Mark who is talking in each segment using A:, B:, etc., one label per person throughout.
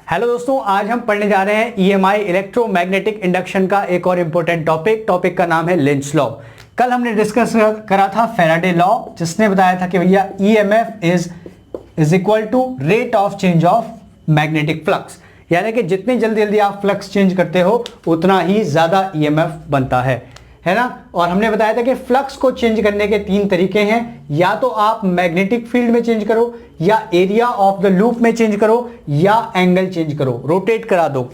A: Hello दोस्तों, आज हम पढ़ने जा रहे हैं ईएमआई इलेक्ट्रोमैग्नेटिक इंडक्शन का एक और इंपॉर्टेंट टॉपिक का नाम है लेंज लॉ। कल हमने डिस्कस करा था फैराडे लॉ, जिसने बताया था कि भैया EMF is equal to rate of change of magnetic flux, यानी कि जितनी जल्दी जल्दी आप फ्लक्स चेंज करते हो उतना ही ज्यादा ईएमएफ बनता है ना। और हमने बताया था कि फ्लक्स को चेंज करने के तीन तरीके हैं, या तो आप मैग्नेटिक फील्ड में चेंज करो, या एरिया ऑफ द लूप में चेंज करो, या एंगल चेंज करो, रोटेट करा दो।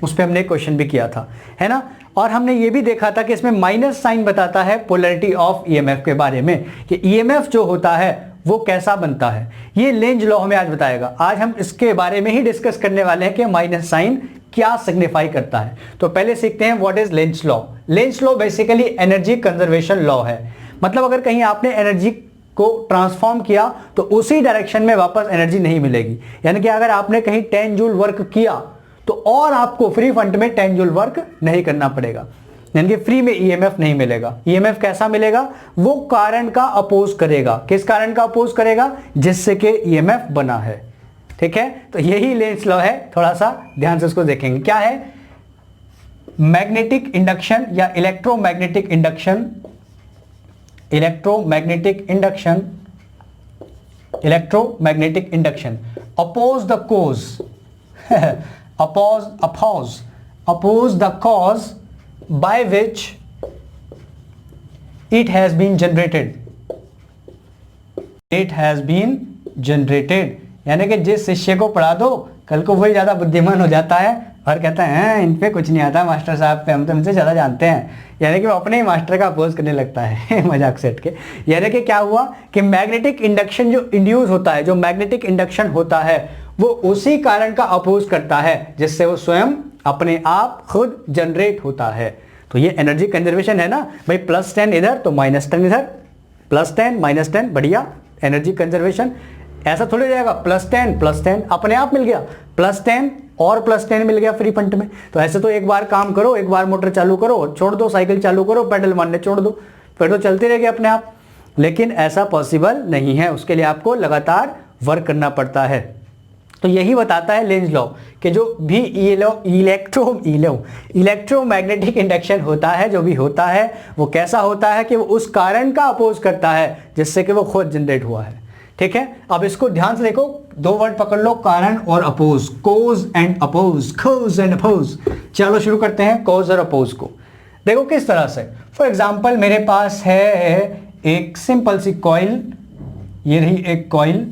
A: उस पर हमने क्वेश्चन भी किया था, है ना। और हमने ये भी देखा था कि इसमें माइनस साइन बताता है पोलैरिटी ऑफ ईएमएफ के बारे में, कि ईएमएफ जो होता है वो कैसा बनता है। ये लेंज लॉ हमें आज बताएगा। आज हम इसके बारे में ही डिस्कस करने वाले हैं कि माइनस साइन क्या सिग्निफाई करता है। तो पहले सीखते हैं what is Lenz law. Lenz law basically energy conservation law है। मतलब अगर कहीं आपने एनर्जी को ट्रांसफॉर्म किया तो उसी डायरेक्शन में वापस एनर्जी नहीं मिलेगी। यानी कि अगर आपने कहीं 10 जूल वर्क किया तो और आपको फ्री फंड में 10 जूल वर्क नहीं करना पड़ेगा, यानी कि फ्री में ईएमएफ नहीं मिलेगा। ईएमएफ कैसा मिलेगा? वो करंट का अपोज करेगा। किस करंट का अपोज करेगा? जिससे कि ईएमएफ बना है। ठीक है, तो यही लेंज लॉ है। थोड़ा सा ध्यान से उसको देखेंगे। क्या है? मैग्नेटिक इंडक्शन या electromagnetic induction, electromagnetic induction, electromagnetic induction oppose the cause oppose the cause by which it has been generated, यानी कि जिस शिष्य को पढ़ा दो कल को वही ज्यादा बुद्धिमान हो जाता है और कहता है इन पे कुछ नहीं आता मास्टर साहब पे, हम तो इनसे ज्यादा जानते हैं। यानी कि वो अपने ही मास्टर का अपोज करने लगता है मजाक सेट के। यानी कि क्या हुआ कि मैग्नेटिक इंडक्शन जो इंड्यूस होता है, जो मैग्नेटिक इंडक्शन होता है, वो उसी कारण का अपोज करता है जिससे वो स्वयं अपने आप खुद जनरेट होता है। तो ये एनर्जी कंजर्वेशन है ना भाई। +10 इधर तो -10 इधर, +10 -10, बढ़िया एनर्जी कंजर्वेशन। ऐसा थोड़ी जाएगा +10 अपने आप मिल गया, +10 और +10 मिल गया फ्री फंड में। तो ऐसे तो एक बार काम करो, एक बार मोटर चालू करो, छोड़ दो, साइकिल चालू करो, पेडल मारने छोड़ दो, फिर तो चलती रहेगी अपने आप। लेकिन ऐसा पॉसिबल नहीं है, उसके लिए आपको लगातार वर्क करना पड़ता है। तो यही बताता है लेंज लॉ कि जो भी इलेक्ट्रोमैग्नेटिक इंडक्शन होता है, जो भी होता है वो कैसा होता है कि वो उस कारण का अपोज करता है जिससे कि वो खुद जनरेट हुआ है। ठीक है, अब इसको ध्यान से देखो, दो वर्ड पकड़ लो, कारण और अपोज, कोज एंड अपोज। चलो शुरू करते हैं कोज और अपोज को। देखो किस तरह से। फॉर एग्जाम्पल मेरे पास है एक सिंपल सी कॉइल, ये रही एक कॉइल,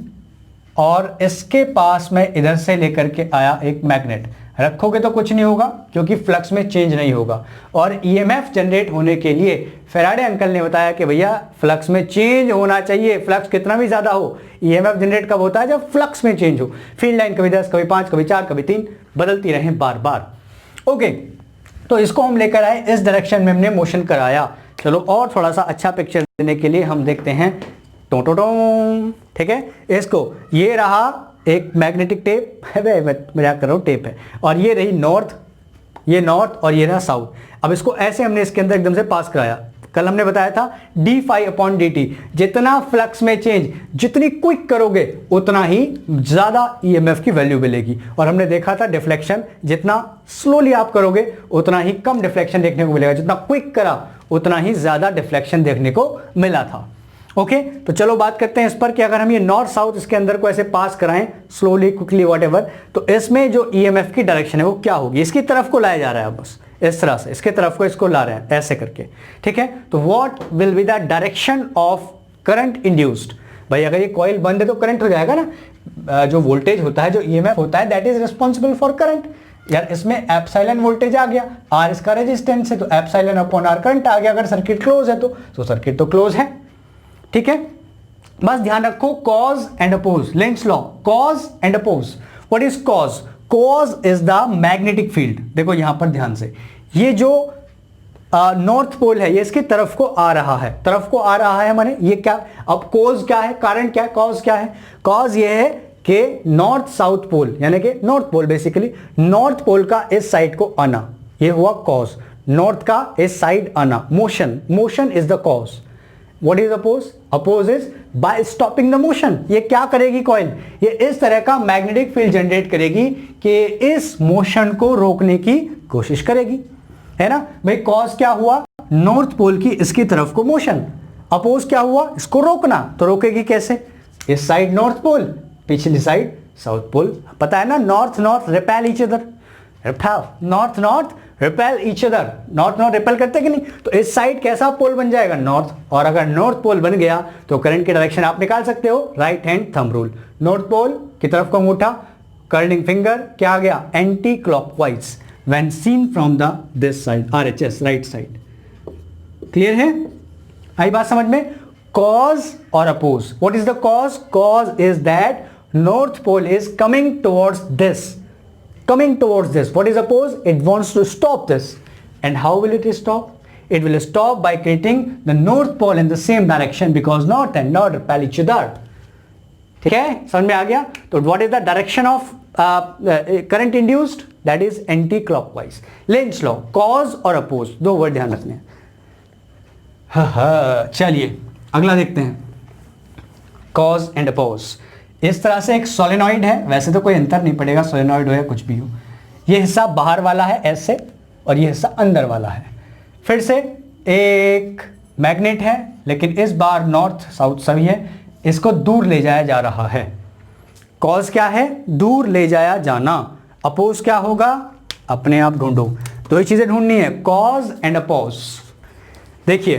A: और इसके पास मैं इधर से लेकर के आया एक मैग्नेट। रखोगे तो कुछ नहीं होगा क्योंकि फ्लक्स में चेंज नहीं होगा। और ईएमएफ जनरेट होने के लिए फैराडे अंकल ने बताया कि भैया फ्लक्स में चेंज होना चाहिए। फ्लक्स कितना भी ज्यादा हो, ईएमएफ जनरेट कब होता है? जब फ्लक्स में चेंज हो। फील्ड लाइन कभी 10, कभी 5, कभी 4, कभी 3 बदलती रहे बार बार। ओके, तो इसको हम लेकर आए, इस डायरेक्शन में हमने मोशन कराया। चलो और थोड़ा सा अच्छा पिक्चर देने के लिए हम देखते हैं टो। ठीक है, इसको, ये रहा एक मैग्नेटिक टेप है, मजाक कर रहा हूं, टेप है, और ये रही नॉर्थ, ये नॉर्थ, और ये रहा साउथ। अब इसको ऐसे हमने इसके अंदर एकदम से पास कराया। कल हमने बताया था d∅/dt, जितना फ्लक्स में चेंज जितनी क्विक करोगे उतना ही ज्यादा ईएमएफ की वैल्यू मिलेगी। और हमने देखा था डिफ्लेक्शन, जितना स्लोली आप करोगे उतना ही कम डिफ्लेक्शन देखने को मिलेगा, जितना क्विक करा उतना ही ज्यादा डिफ्लेक्शन देखने को मिला था। ओके, तो चलो बात करते हैं इस पर कि अगर हम ये नॉर्थ साउथ इसके अंदर को ऐसे पास कराएं स्लोली, क्विकली, व्हाटएवर, तो इसमें जो ईएमएफ की डायरेक्शन है वो क्या होगी? इसकी तरफ को लाया जा रहा है, बस इस तरह से इसके तरफ को इसको ला रहे हैं ऐसे करके। ठीक है, तो what will be the direction of current induced? भाई अगर ये कॉइल बंद है तो करंट हो जाएगा ना। जो वोल्टेज होता है, जो ईएमएफ होता है, that is responsible for current. यार इसमें एप्सिलॉन वोल्टेज आ गया, आर इसका रेजिस्टेंस है, तो एप्सिलॉन/आर करंट आ गया। अगर सर्किट क्लोज है तो सर्किट तो क्लोज है। ठीक है, बस ध्यान रखो cause and oppose. Lenz law, cause and oppose. What is cause? Cause is the magnetic field. देखो यहां पर ध्यान से, ये जो नॉर्थ पोल है ये इसकी तरफ को आ रहा है, तरफ को आ रहा है माने ये क्या? अब कॉज क्या है, कारण क्या है, कॉज क्या है? कॉज ये है कि नॉर्थ साउथ पोल, यानी कि north pole, basically north pole का इस साइड को आना, ये हुआ कॉज। नॉर्थ का इस साइड आना, motion is the cause. What is oppose? Opposes by stopping the motion. ये क्या करेगी कॉइल, ये इस तरह का मैग्नेटिक फील्ड जनरेट करेगी कि इस मोशन को रोकने की कोशिश करेगी, है ना भाई। कॉज क्या हुआ, नॉर्थ पोल की इसकी तरफ को मोशन, अपोज क्या हुआ, इसको रोकना। तो रोकेगी कैसे, इस साइड नॉर्थ पोल, पिछली साइड साउथ पोल। पता है ना, north north repel each other, north north repel each other, north north repel करते कि नहीं। तो इस साइड कैसा पोल बन जाएगा, नॉर्थ। और अगर नॉर्थ पोल बन गया तो करंट की डायरेक्शन आप निकाल सकते हो, right hand thumb rule. North pole की तरफ का अंगूठा, कर्लिंग फिंगर क्या आ गया, anti clockwise when seen from the this side, RHS right side. Clear है, आई बात समझ में। कॉज और oppose, what is the cause, cause is that north pole is coming towards this, coming towards this. What is oppose? It wants to stop this. And how will it stop? It will stop by creating the north pole in the same direction because north and north repel each other. ठीक है, समझ में आ गया। तो what is the direction of current induced? That is anti-clockwise. Lenz's law, cause और oppose, दो word ध्यान रखने हैं। चलिए अगला देखते हैं, cause and oppose। इस तरह से एक सोलेनॉइड है, वैसे तो कोई अंतर नहीं पड़ेगा, सोलेनॉइड हो या कुछ भी हो। ये हिस्सा बाहर वाला है ऐसे, और ये हिस्सा अंदर वाला है। फिर से एक मैग्नेट है, लेकिन इस बार नॉर्थ साउथ सभी है, इसको दूर ले जाया जा रहा है। कॉज क्या है, दूर ले जाया जाना। अपोज क्या होगा, अपने आप ढूंढो, दो ही चीजें ढूंढनी है, कॉज एंड अपोज। देखिए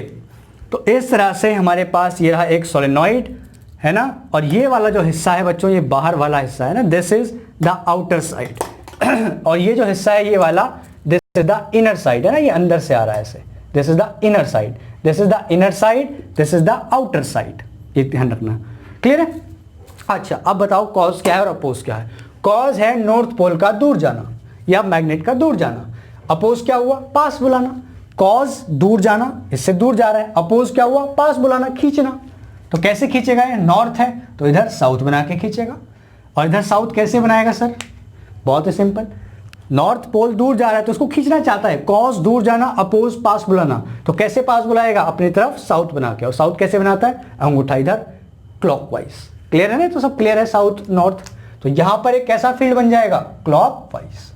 A: तो इस तरह से हमारे पास ये रहा एक सोलेनॉइड, है ना। और ये वाला जो हिस्सा है बच्चों, ये बाहर वाला हिस्सा है ना, this is the outer side. और ये जो हिस्सा है ये वाला, this is the inner side, है ना, ये अंदर से आ रहा है ऐसे, this is the inner side, this is the inner side, this is the outer side. ये ध्यान रखना, क्लियर है। अच्छा अब बताओ कॉज क्या है और अपोज क्या है। कॉज है नॉर्थ पोल का दूर जाना या मैग्नेट का दूर जाना। अपोज क्या हुआ, पास बुलाना। कॉज दूर जाना, इससे दूर जा रहा है। अपोज क्या हुआ, पास बुलाना, खींचना। तो कैसे खींचेगा, ये नॉर्थ है तो इधर साउथ बना के खींचेगा। और इधर साउथ कैसे बनाएगा सर, बहुत ही सिंपल, नॉर्थ पोल दूर जा रहा है तो उसको खींचना चाहता है, कॉज दूर जाना, अपोज पास बुलाना। तो कैसे पास बुलाएगा, अपनी तरफ साउथ बना के। और साउथ कैसे बनाता है, अंगूठा इधर क्लॉकवाइज। क्लियर है ना, तो सब क्लियर है, साउथ नॉर्थ। तो यहां पर एक कैसा फील्ड बन जाएगा, क्लॉकवाइज।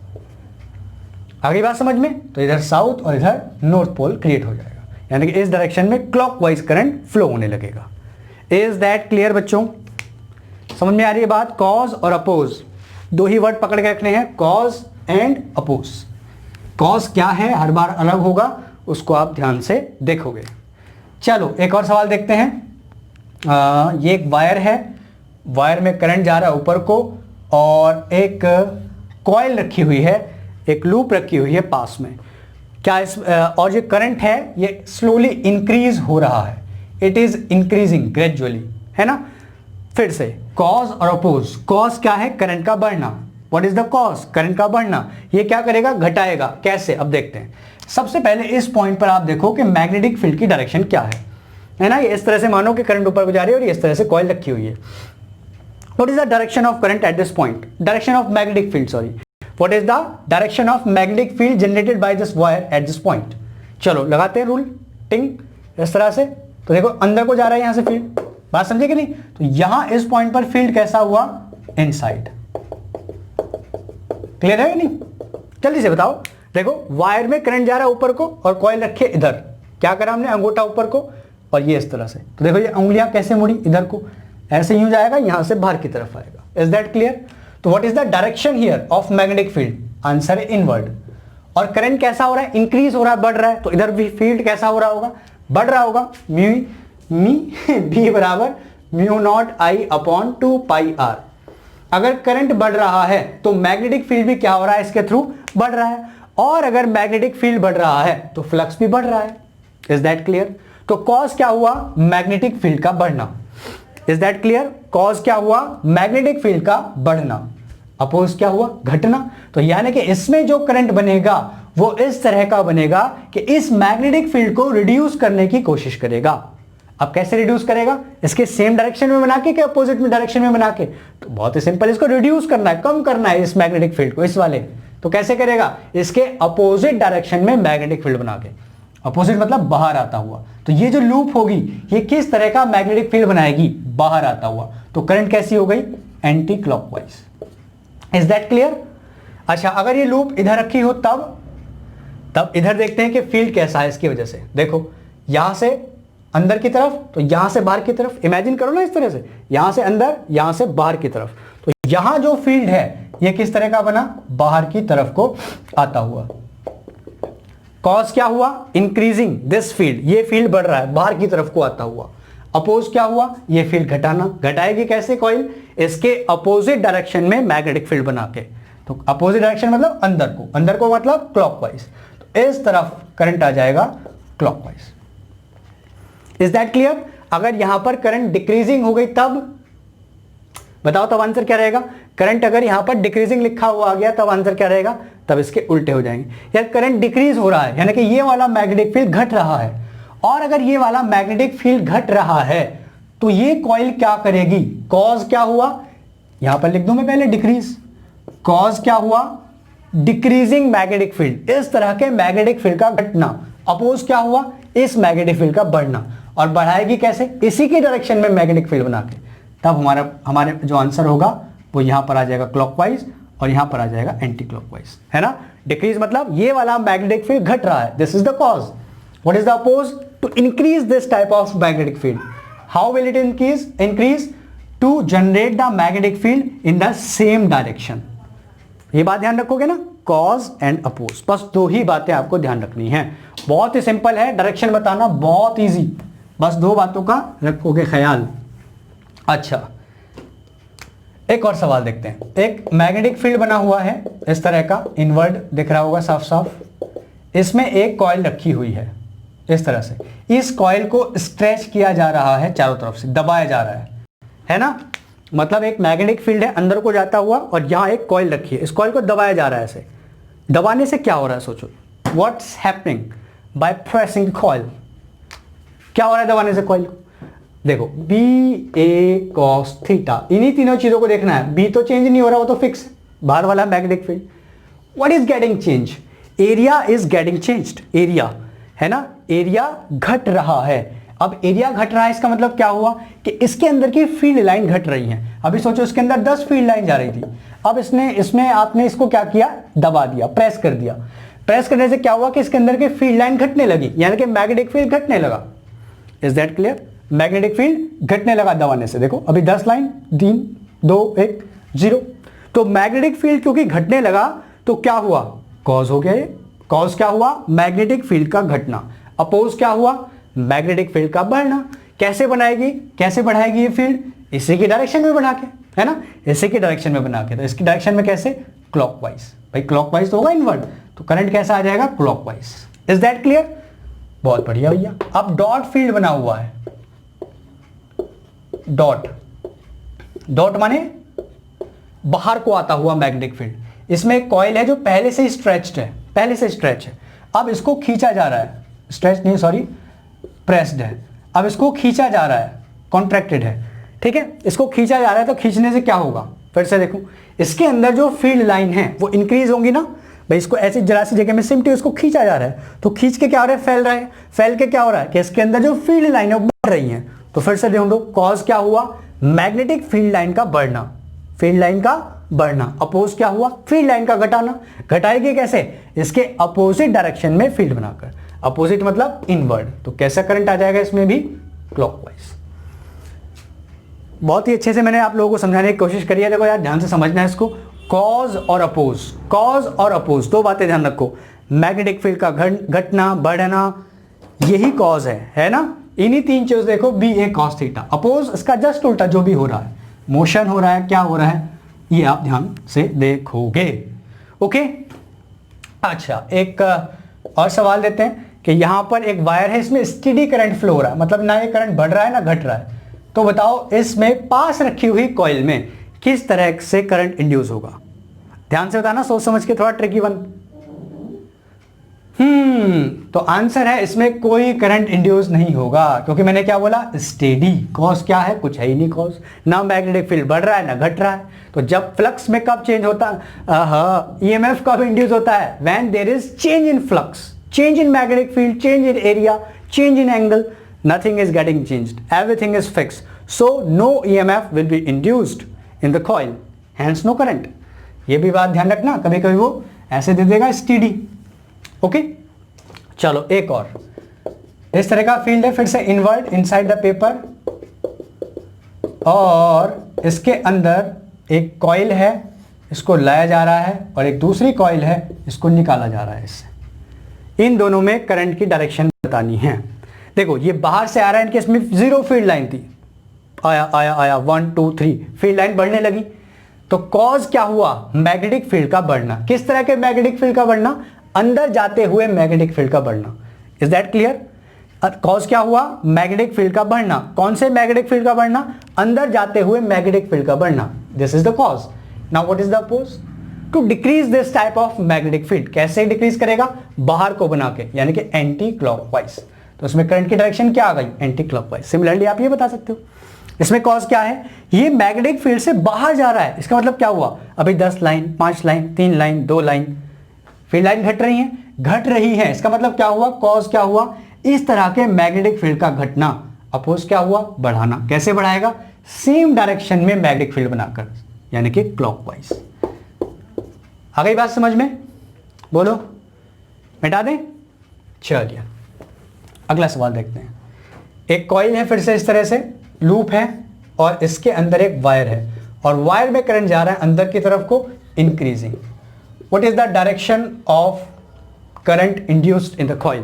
A: आगे बात समझ में। तो इधर साउथ और इधर नॉर्थ पोल क्रिएट हो जाएगा, यानी कि इस डायरेक्शन में क्लॉकवाइज करंट फ्लो होने लगेगा। इज दैट क्लियर बच्चों, समझ में आ रही है बात। कॉज और अपोज, दो ही वर्ड पकड़ के रखने हैं, कॉज एंड अपोज। कॉज क्या है हर बार अलग होगा, उसको आप ध्यान से देखोगे। चलो एक और सवाल देखते हैं। ये एक वायर है, वायर में करंट जा रहा है ऊपर को, और एक कॉइल रखी हुई है, एक लूप रखी हुई है पास में। क्या इस और ये करंट है ये स्लोली इंक्रीज हो रहा है, इट इज इंक्रीजिंग ग्रेजुअली, है ना। फिर से कॉज और अपोज। कॉज क्या है, करंट का बढ़ना। What is the cause, current का बढ़ना। ये क्या करेगा, घटाएगा। कैसे, अब देखते हैं। सबसे पहले इस पॉइंट पर आप देखो कि मैग्नेटिक फील्ड की डायरेक्शन क्या है ना। ये इस तरह से मानो कि करंट ऊपर को जा रही है और इस तरह से कॉइल रखी हुई है। What is the direction of current at this point, direction of magnetic field, sorry, what is the direction of magnetic field generated by this wire at this point. चलो लगाते हैं रूल, टिंग, इस तरह से। तो देखो अंदर को जा रहा है यहां से फील्ड, बात समझे कि नहीं। तो यहां इस पॉइंट पर फील्ड कैसा हुआ, इनसाइड। क्लियर है कि नहीं, जल्दी से बताओ। देखो वायर में करंट जा रहा है ऊपर को और कॉइल रखे इधर, क्या करा हमने, अंगूठा ऊपर को और ये इस तरह से। तो देखो ये उंगलियां कैसे मुड़ी, इधर को ऐसे यूं जाएगा, यहां से बाहर की तरफ आएगा। Is that clear. तो what is the direction here of magnetic field, answer है इनवर्ड। और करंट कैसा हो रहा है, इंक्रीज हो रहा है, बढ़ रहा है। तो इधर भी फील्ड कैसा हो रहा होगा, बढ़ रहा होगा। बी बराबर mu naught I upon 2 pi r. अगर करंट बढ़ रहा है तो मैग्नेटिक फील्ड भी क्या हो रहा है, इसके थ्रू बढ़ रहा है। और अगर मैग्नेटिक फील्ड बढ़ रहा है तो फ्लक्स भी बढ़ रहा है। Is that clear. तो कॉज क्या हुआ, मैग्नेटिक फील्ड का बढ़ना। Is that clear. कॉज क्या हुआ, मैग्नेटिक फील्ड का बढ़ना। अपोज क्या हुआ, घटना। तो यानी कि इसमें जो करंट बनेगा वो इस तरह का बनेगा कि इस मैग्नेटिक फील्ड को रिड्यूस करने की कोशिश करेगा। अब कैसे रिड्यूस करेगा, इसके सेम डायरेक्शन में बना के कि अपोजिट में डायरेक्शन में बना के। तो बहुत ही सिंपल, इसको रिड्यूस करना है, कम करना है इस मैग्नेटिक फील्ड को, इस वाले। तो कैसे करेगा, इसके अपोजिट डायरेक्शन में मैग्नेटिक फील्ड बना के। अपोजिट मतलब बाहर आता हुआ। तो ये जो लूप होगी ये किस तरह का मैग्नेटिक फील्ड बनाएगी, बाहर आता हुआ। तो करंट कैसी हो गई, anti clockwise. Is that clear? अच्छा, अगर ये लूप इधर रखी हो तब इधर देखते हैं कि फील्ड कैसा है इसकी वजह से। देखो यहां से अंदर की तरफ, तो यहां से बाहर की तरफ, इमेजिन करो ना इस तरह से, यहां से अंदर, यहां से बाहर की तरफ। तो यहां जो फील्ड है ये किस तरह का बना, बाहर की तरफ को आता हुआ। कॉज क्या हुआ, इंक्रीजिंग दिस फील्ड, ये फील्ड बढ़ रहा है बाहर की तरफ को आता हुआ। अपोज क्या हुआ, ये फील्ड घटाना। घटाएगी कैसे कॉइल, इसके अपोजिट डायरेक्शन में मैग्नेटिक फील्ड बना के। तो अपोजिट डायरेक्शन मतलब अंदर को मतलब क्लॉकवाइज। तो इस तरफ करंट आ जाएगा क्लॉकवाइज। Is that clear? अगर यहां पर करंट डिक्रीजिंग हो गई तब बताओ, तब आंसर क्या रहेगा? करंट अगर यहां पर डिक्रीजिंग लिखा हुआ आ गया तब आंसर क्या रहेगा, तब इसके उल्टे हो जाएंगे। यार करंट डिक्रीज हो रहा है यानी कि ये वाला मैग्नेटिक फील्ड घट रहा है, और अगर ये वाला मैग्नेटिक फील्ड घट रहा है तो ये कॉइल क्या करेगी, कॉज क्या हुआ, यहां पर लिख दूं मैं पहले डिक्रीज। कॉज क्या हुआ, डिक्रीजिंग मैग्नेटिक फील्ड, इस तरह के मैग्नेटिक फील्ड का घटना। अपोज क्या हुआ, इस मैग्नेटिक फील्ड का बढ़ना। और बढ़ाएगी कैसे, इसी के डायरेक्शन में मैग्नेटिक फील्ड बना के। तब हमारे जो आंसर होगा वो यहां पर आ जाएगा क्लॉकवाइज और यहां पर आ जाएगा एंटी क्लॉकवाइज, है ना। डिक्रीज मतलब ये वाला मैग्नेटिक फील्ड घट रहा है, this is the cause. What is the oppose, to increase this type of magnetic field. How will it increase, to generate the magnetic field in the same direction. ये बात ध्यान रखोगे ना, कॉज एंड अपोज, बस दो ही बातें आपको ध्यान रखनी है। बहुत ही सिंपल है, डायरेक्शन बताना बहुत इजी, बस दो बातों का रखोगे ख्याल। अच्छा, एक और सवाल देखते हैं। एक मैग्नेटिक फील्ड बना हुआ है इस तरह का, इनवर्ड दिख रहा होगा साफ साफ। इसमें एक कॉइल रखी हुई है इस तरह से, इस कॉइल को स्ट्रेच किया जा रहा है चारों तरफ से, दबाया जा रहा है ना। मतलब एक मैग्नेटिक फील्ड है अंदर को जाता हुआ और यहां एक कॉइल रखी है, इस कॉइल को दबाया जा रहा है। ऐसे दबाने से क्या हो रहा है, सोचो, what's happening by pressing coil. क्या हो रहा है दबाने से कॉइल को, देखो बी ए कॉस थीटा, इन्हीं तीनों चीजों को देखना है। बी तो चेंज नहीं हो रहा, वो तो फिक्स है, बाहर वाला magnetic field. What is getting change, area is getting changed, area है ना, एरिया घट रहा है। अब एरिया घट रहा है इसका मतलब क्या हुआ कि इसके अंदर की फील्ड लाइन घट रही है। अभी सोचो इसके अंदर 10 फील्ड लाइन जा रही थी, अब इसमें आपने इसको क्या किया, दबा दिया, प्रेस कर दिया। प्रेस करने से क्या हुआ कि इसके अंदर की फील्ड लाइन घटने लगी, यानी कि मैग्नेटिक फील्ड घटने लगा। Is that clear? Magnetic field घटने लगा दबाने से। देखो अभी 10 लाइन, 3 2 1 0। तो मैग्नेटिक फील्ड क्योंकि घटने लगा तो क्या हुआ, कॉज हो गया। ये कॉज क्या हुआ, मैग्नेटिक फील्ड का घटना। अपोज क्या हुआ, मैग्नेटिक फील्ड का बढ़ना। कैसे बनाएगी, कैसे बढ़ाएगी ये फील्ड, इसी की डायरेक्शन में बना के, है ना, इसी की डायरेक्शन में बना के। तो इसकी डायरेक्शन में कैसे, क्लॉकवाइज। भाई क्लॉकवाइज तो होगा इनवर्ड, तो करंट कैसा आ जाएगा, क्लॉकवाइज। Is that clear? बहुत बढ़िया भैया। अब डॉट फील्ड बना हुआ है, डॉट, डॉट माने बाहर को आता हुआ मैग्नेटिक फील्ड। इसमें एक कॉइल है जो पहले से ही स्ट्रेच्ड है, पहले से स्ट्रेच है। अब इसको खींचा जा रहा है, स्ट्रेच नहीं सॉरी प्रेस्ड है। अब इसको खींचा जा रहा है, कॉन्ट्रैक्टेड है, ठीक है। इसको खींचा जा रहा है तो खींचने से क्या होगा, फिर से देखो इसके अंदर जो फील्ड लाइन है वो इंक्रीज होंगी ना। भाई इसको ऐसी जरा सी जगह में सिमटी, इसको खींचा जा रहा है, तो खींच के क्या हो रहा है, फैल रहा है। फैल के क्या हो रहा है कि इसके अंदर जो फील्ड लाइन है वो बढ़ रही है। तो फिर से ढूंढो, कॉज क्या हुआ, मैग्नेटिक फील्ड लाइन का बढ़ना, फील्ड लाइन का बढ़ना। अपोज क्या हुआ, फील्ड लाइन का घटाना। घटाएगी कैसे, इसके अपोजिट डायरेक्शन में फील्ड बनाकर। अपोजिट मतलब इनवर्ड। तो कैसा करंट आ जाएगा इसमें भी, क्लॉकवाइज। बहुत ही अच्छे से मैंने आप लोगों को समझाने की कोशिश करी है। देखो यार ध्यान से समझना है इसको, कॉज और अपोज, कॉज और अपोज दो बातें ध्यान रखो। मैग्नेटिक फील्ड का घटना बढ़ना, यही कॉज है ना। इन्हीं तीन चीज देखो, बी ए कॉस थीटा। अपोज इसका जस्ट उल्टा, जो भी हो रहा है, मोशन हो रहा है, क्या हो रहा है, ये आप ध्यान से देखोगे। ओके, अच्छा एक और सवाल देते हैं कि यहां पर एक वायर है, इसमें स्टेडी करंट फ्लो हो रहा है, मतलब ना ये करंट बढ़ रहा है ना घट रहा है। तो बताओ इसमें पास रखी हुई कॉइल में किस तरह से करंट इंड्यूस होगा। ध्यान से बताना, सोच समझ के, थोड़ा ट्रिकी वन। तो आंसर है इसमें कोई करंट इंड्यूस नहीं होगा, क्योंकि मैंने क्या बोला, स्टेडी। कॉज क्या है, कुछ है ही नहीं कॉज, ना मैग्नेटिक फील्ड बढ़ रहा है ना घट रहा है। तो जब फ्लक्स में कब चेंज होता है, ईएमएफ कब इंड्यूस होता है, when there is change in flux. change in magnetic field, change in area, change in angle, nothing is getting changed, everything is fixed, so no EMF will be induced in the coil, hence no current. ये भी बात ध्यान रखना, कभी कभी वो ऐसे दे देगा स्टीडी. ओके, चलो एक और इस तरह का फील्ड है, फिर से इनवर्ट इनसाइड द पेपर, और इसके अंदर एक कॉइल है, इसको लाया जा रहा है, और एक दूसरी कॉइल है, इसको निकाला जा रहा है. इससे इन दोनों में करंट की डायरेक्शन बतानी है. देखो ये बाहर से आ रहा है, इनके इसमें जीरो फील्ड लाइन थी, आया आया आया 1 2 3 फील्ड लाइन बढ़ने लगी. तो कॉज क्या हुआ? मैग्नेटिक फील्ड का बढ़ना. किस तरह के मैग्नेटिक फील्ड का बढ़ना? अंदर जाते हुए मैग्नेटिक फील्ड का बढ़ना. Is that clear? कॉज क्या हुआ? मैग्नेटिक फील्ड का बढ़ना. कौन से मैग्नेटिक फील्ड का बढ़ना? अंदर जाते हुए मैग्नेटिक फील्ड का बढ़ना. This is the cause. Now what is the oppose? To decrease this type of magnetic field. कैसे डिक्रीज करेगा? बाहर को बना के, यानी कि एंटी क्लॉकवाइज. तो उसमें करंट की डायरेक्शन क्या आ गई? Anti clockwise. सिमिलरली आप ये बता सकते हो, इसमें कॉज क्या है? ये मैग्नेटिक फील्ड से बाहर जा रहा है. इसका मतलब क्या हुआ? अभी 10 line, 5 line, 3 line, 2 line, field line घट रही है, घट रही है. इसका मतलब क्या हुआ? कॉज क्या हुआ? इस तरह के मैग्नेटिक फील्ड का घटना. अपोज क्या हुआ? बढ़ाना. कैसे बढ़ाएगा? सेम डायरेक्शन में मैग्नेटिक फील्ड बनाकर, यानी कि क्लॉकवाइज. आ गई बात समझ में? बोलो, मिटा दें? चलिए अगला सवाल देखते हैं. एक कॉइल है, फिर से इस तरह से लूप है, और इसके अंदर एक वायर है, और वायर में करंट जा रहा है अंदर की तरफ को, increasing. What is the direction of current induced in the coil?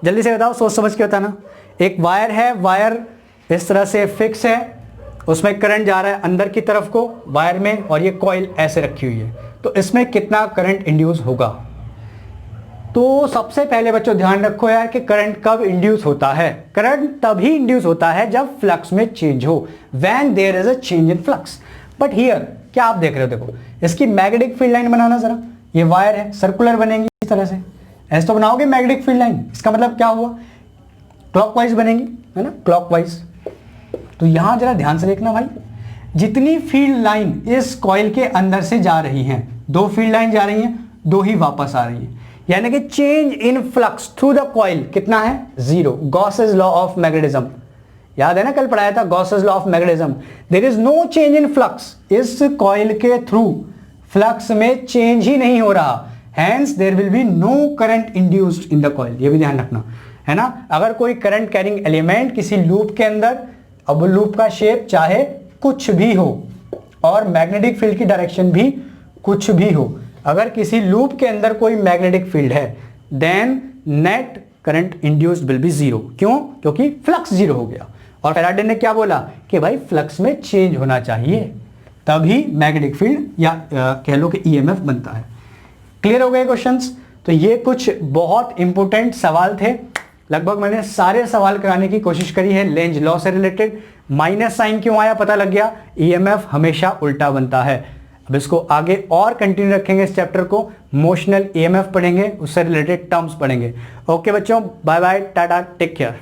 A: जल्दी से बताओ, सोच समझ के बताना. एक वायर है, वायर इस तरह से फिक्स है, उसमें करंट जा रहा है अंदर की तरफ को वायर में, और ये कॉइल ऐसे रखी हुई है. तो इसमें कितना करंट इंड्यूस होगा? तो सबसे पहले बच्चों ध्यान रखो यार कि करंट कब इंड्यूस होता है. करंट तभी इंड्यूस होता है जब फ्लक्स में चेंज हो, when there is a change in flux. But here क्या आप देख रहे हो? देखो इसकी मैग्नेटिक फील्ड लाइन बनाना जरा. ये वायर है, सर्कुलर बनेंगी इस तरह से, ऐसे तो बनाओगे मैग्नेटिक फील्ड लाइन. इसका मतलब क्या हुआ? क्लॉकवाइज बनेंगी, है ना, क्लॉकवाइज. तो यहां जरा ध्यान से देखना भाई, जितनी फील्ड लाइन इस कॉइल के अंदर से जा रही हैं, 2 फील्ड लाइन जा रही हैं, 2 ही वापस आ रही हैं, यानी कि change in flux through the coil कितना है? 0. गॉसेस लॉ ऑफ मैग्नेटिज्म, याद है ना, कल पढ़ाया था Gauss's law of magnetism. There is no change in flux. इस कॉइल के थ्रू फ्लक्स में चेंज ही नहीं हो रहा, hence there will be no current induced in the coil. ये भी ध्यान रखना, है ना. अगर कोई करंट कैरिंग एलिमेंट किसी लूप के अंदर, अब लूप का शेप चाहे कुछ भी हो, और मैग्नेटिक फील्ड की डायरेक्शन भी कुछ भी हो, अगर किसी लूप के अंदर कोई मैग्नेटिक फील्ड है, then net current induced will be 0. क्यों? क्योंकि फ्लक्स 0 हो गया. और फैराडे ने क्या बोला कि भाई फ्लक्स में चेंज होना चाहिए, तभी मैग्नेटिक फील्ड या कह लो कि ईएमएफ बनता है. क्लियर हो गए क्वेश्चंस? तो ये कुछ बहुत इंपॉर्टेंट सवाल थे. लगभग मैंने सारे सवाल कराने की कोशिश करी है लेंज लॉ से रिलेटेड. माइनस साइन क्यों आया पता लग गया, ईएमएफ हमेशा उल्टा बनता है. अब इसको आगे और कंटिन्यू रखेंगे इस चैप्टर को, मोशनल ईएमएफ पढ़ेंगे, उससे रिलेटेड टर्म्स पढ़ेंगे. ओके बच्चों, bye bye, tata, take care.